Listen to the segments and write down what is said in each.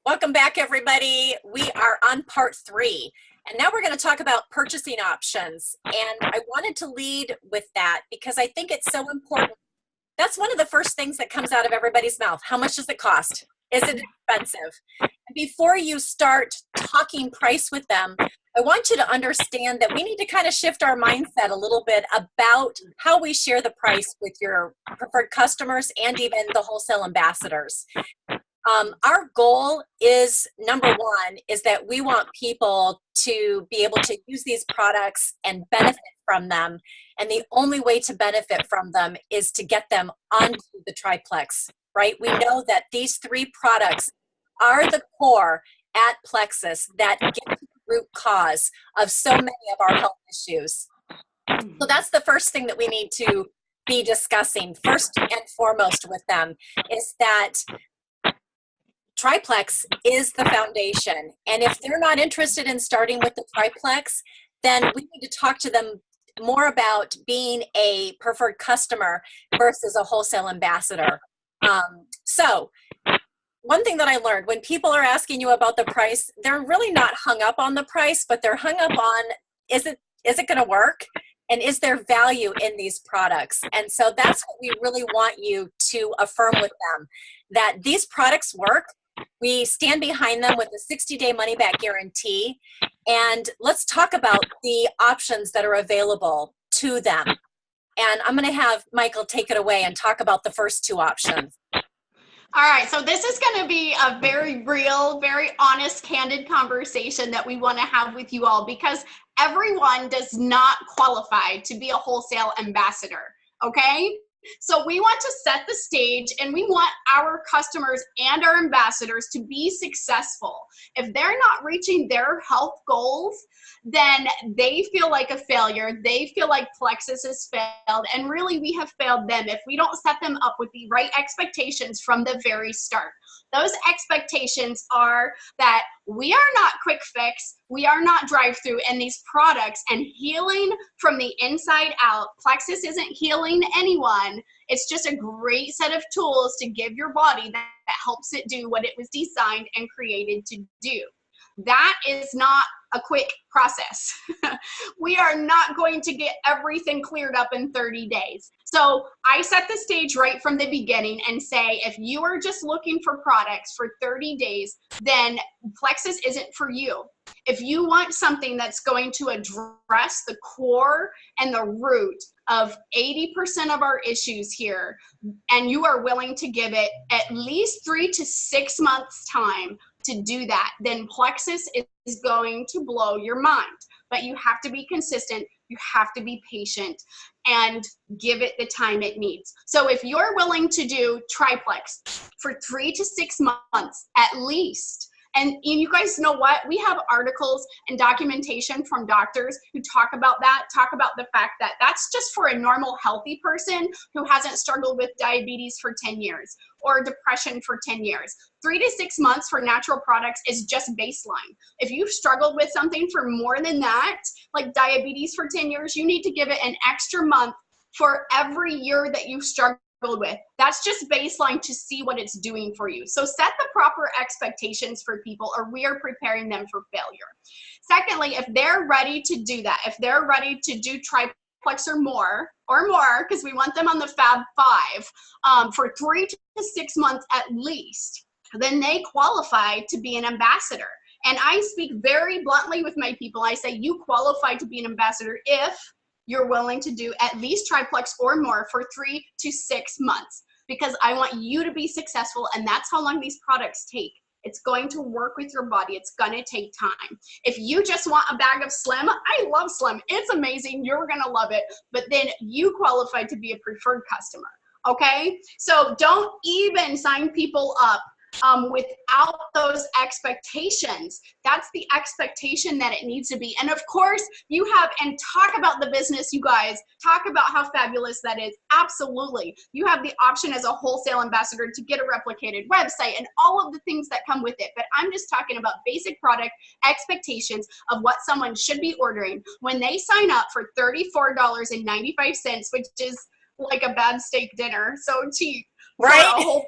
Welcome back, everybody. We are on part 3, and now we're going to talk about purchasing options. And I wanted to lead with that because I think it's so important. That's one of the first things that comes out of everybody's mouth. How much does it cost? Is it expensive? And before you start talking price with them, I want you to understand that we need to kind of shift our mindset a little bit about how we share the price with your preferred customers and even the wholesale ambassadors. Our goal is, number one, is that we want people to be able to use these products and benefit from them. And the only way to benefit from them is to get them onto the triplex, right? We know that these 3 products are the core at Plexus that get to the root cause of so many of our health issues. So that's the first thing that we need to be discussing first and foremost with them, is that triplex is the foundation. And if they're not interested in starting with the triplex, then we need to talk to them more about being a preferred customer versus a wholesale ambassador. So one thing that I learned, when people are asking you about the price, they're really not hung up on the price, but they're hung up on, is it going to work? And is there value in these products? And so that's what we really want you to affirm with them, that these products work. We stand behind them with a 60-day money-back guarantee. And let's talk about the options that are available to them. And I'm going to have Michael take it away and talk about the first 2 options. All right, so this is going to be a very real, very honest, candid conversation that we want to have with you all, because everyone does not qualify to be a wholesale ambassador, okay? So we want to set the stage, and we want our customers and our ambassadors to be successful. If they're not reaching their health goals, then they feel like a failure. They feel like Plexus has failed, and really we have failed them if we don't set them up with the right expectations from the very start. Those expectations are that we are not quick fix, we are not drive-through, and these products and healing from the inside out. Plexus isn't healing anyone. It's just a great set of tools to give your body that helps it do what it was designed and created to do. That is not a quick process. We are not going to get everything cleared up in 30 days. So I set the stage right from the beginning and say, if you are just looking for products for 30 days, then Plexus isn't for you. If you want something that's going to address the core and the root of 80% of our issues here, and you are willing to give it at least 3 to 6 months time to do that, then Plexus is going to blow your mind. But you have to be consistent, you have to be patient, and give it the time it needs. So if you're willing to do triplex for 3 to 6 months at least, and you guys know what? We have articles and documentation from doctors who talk about the fact that that's just for a normal healthy person who hasn't struggled with diabetes for 10 years or depression for 10 years. 3 to 6 months for natural products is just baseline. If you've struggled with something for more than that, like diabetes for 10 years, you need to give it an extra month for every year that you've struggled with. That's just baseline to see what it's doing for you. So set the proper expectations for people, or we are preparing them for failure. Secondly, if they're ready to do that, if they're ready to do triplex or more, because we want them on the Fab 5 for 3 to 6 months at least, then they qualify to be an ambassador. And I speak very bluntly with my people. I say, you qualify to be an ambassador if you're willing to do at least triplex or more for 3 to 6 months, because I want you to be successful, and that's how long these products take. It's going to work with your body. It's going to take time. If you just want a bag of Slim, I love Slim. It's amazing. You're going to love it. But then you qualify to be a preferred customer. Okay? So don't even sign people up without those expectations. That's the expectation that it needs to be. And of course, you have, and talk about the business, you guys, talk about how fabulous that is. Absolutely. You have the option as a wholesale ambassador to get a replicated website and all of the things that come with it. But I'm just talking about basic product expectations of what someone should be ordering when they sign up for $34.95, which is like a bad steak dinner. So cheap. Right.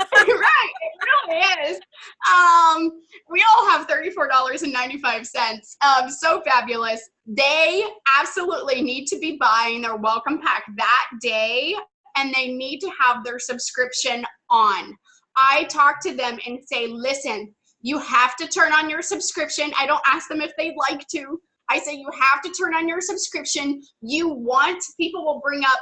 Right, it really is. We all have $34.95. So fabulous. They absolutely need to be buying their welcome pack that day, and they need to have their subscription on. I talk to them and say, listen, you have to turn on your subscription. I don't ask them if they'd like to. I say you have to turn on your subscription. People will bring up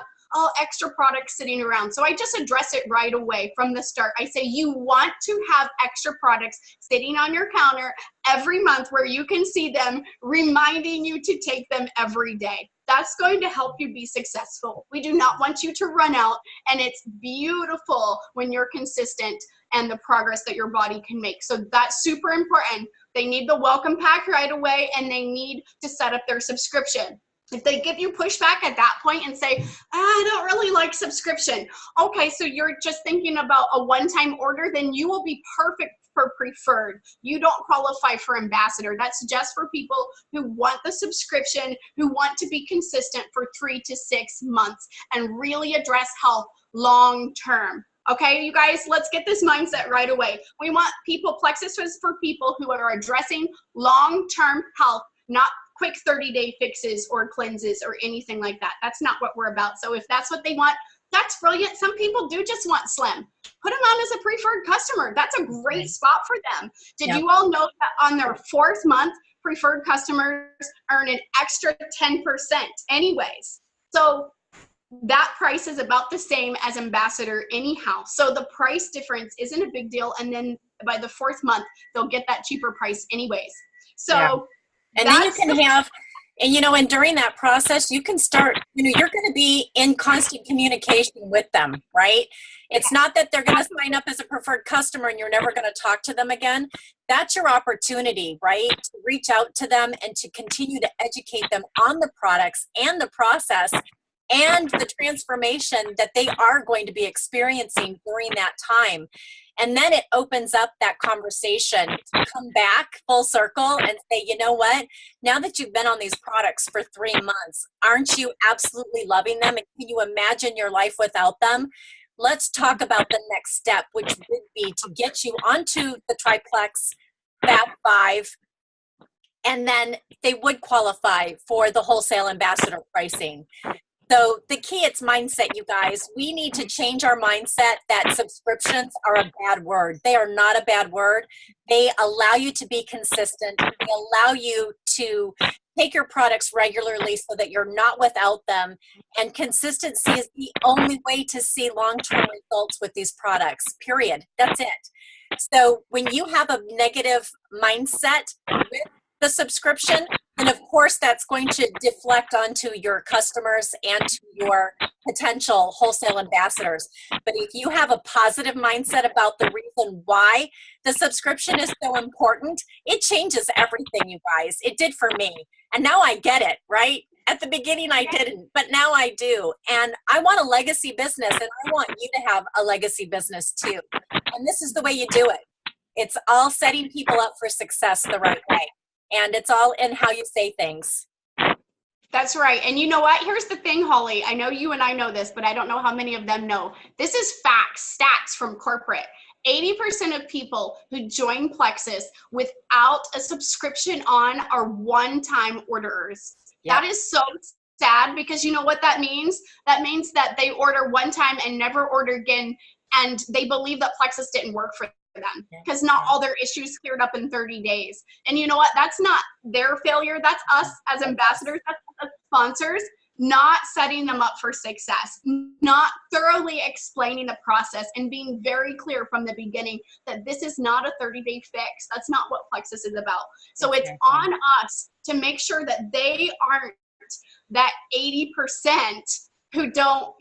extra products sitting around. So I just address it right away from the start. I say you want to have extra products sitting on your counter every month where you can see them, reminding you to take them every day. That's going to help you be successful. We do not want you to run out, and it's beautiful when you're consistent and the progress that your body can make. So that's super important. They need the welcome pack right away, and they need to set up their subscription. If they give you pushback at that point and say, I don't really like subscription. Okay, so you're just thinking about a one-time order, then you will be perfect for preferred. You don't qualify for ambassador. That's just for people who want the subscription, who want to be consistent for 3 to 6 months and really address health long-term. Okay, you guys, let's get this mindset right away. We want Plexus is for people who are addressing long-term health, not quick 30-day fixes or cleanses or anything like that. That's not what we're about. So if that's what they want, that's brilliant. Some people do just want slim. Put them on as a preferred customer. That's a great spot for them. Did you all know that on their 4th month, preferred customers earn an extra 10% anyways? So that price is about the same as ambassador anyhow. So the price difference isn't a big deal. And then by the 4th month, they'll get that cheaper price anyways. So and then you can have, and during that process, you can start, you're going to be in constant communication with them, right? It's not that they're going to sign up as a preferred customer and you're never going to talk to them again. That's your opportunity, right? To reach out to them and to continue to educate them on the products and the process and the transformation that they are going to be experiencing during that time. And then it opens up that conversation to come back full circle and say, you know what, now that you've been on these products for 3 months, aren't you absolutely loving them? And can you imagine your life without them? Let's talk about the next step, which would be to get you onto the Triplex Fab 5. And then they would qualify for the wholesale ambassador pricing. So the key, it's mindset, you guys. We need to change our mindset that subscriptions are a bad word. They are not a bad word. They allow you to be consistent. They allow you to take your products regularly so that you're not without them. And consistency is the only way to see long-term results with these products, period. That's it. So when you have a negative mindset with the subscription, and of course that's going to deflect onto your customers and to your potential wholesale ambassadors. But if you have a positive mindset about the reason why the subscription is so important, it changes everything, you guys. It did for me. And now I get it, right? At the beginning I didn't, but now I do. And I want a legacy business, and I want you to have a legacy business too. And this is the way you do it. It's all setting people up for success the right way. And it's all in how you say things. That's right. And you know what? Here's the thing, Holly. I know you and I know this, but I don't know how many of them know. This is facts, stats from corporate. 80% of people who join Plexus without a subscription on are one-time orderers. Yep. That is so sad, because you know what that means? That means that they order one time and never order again, and they believe that Plexus didn't work for them because not all their issues cleared up in 30 days. And you know what? That's not their failure. That's us as ambassadors, that's us sponsors, not setting them up for success, not thoroughly explaining the process and being very clear from the beginning that this is not a 30-day fix. That's not what Plexus is about. So it's on us to make sure that they aren't that 80% who don't,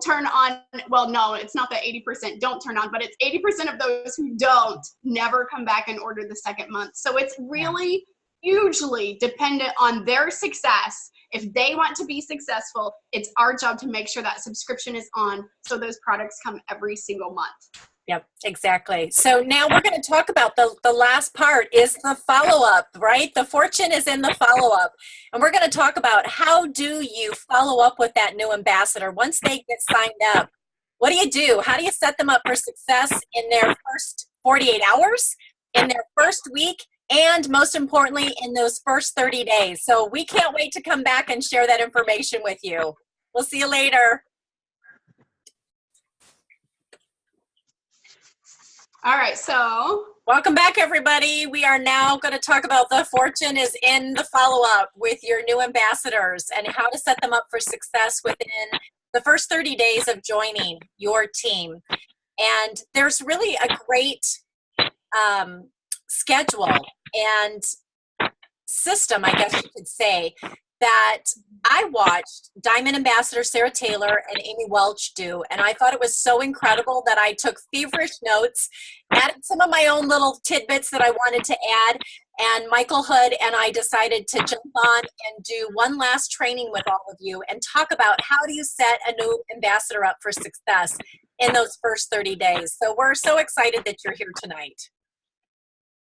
turn on. Well, no, it's not that 80% don't turn on, but it's 80% of those who don't never come back and order the second month. So it's really hugely dependent on their success. If they want to be successful, it's our job to make sure that subscription is on so those products come every single month. Yep, exactly. So now we're going to talk about the last part is the follow-up, right? The fortune is in the follow-up. And we're going to talk about how do you follow up with that new ambassador once they get signed up. What do? How do you set them up for success in their first 48 hours, in their first week, and most importantly, in those first 30 days? So we can't wait to come back and share that information with you. We'll see you later. All right, so. Welcome back, everybody. We are now going to talk about the fortune is in the follow-up with your new ambassadors and how to set them up for success within the first 30 days of joining your team. And there's really a great schedule and system, I guess you could say, that I watched Diamond Ambassador Sarah Taylor and Amy Welch do, and I thought it was so incredible that I took feverish notes, added some of my own little tidbits that I wanted to add, and Michael Hood and I decided to jump on and do one last training with all of you and talk about how do you set a new ambassador up for success in those first 30 days. So we're so excited that you're here tonight.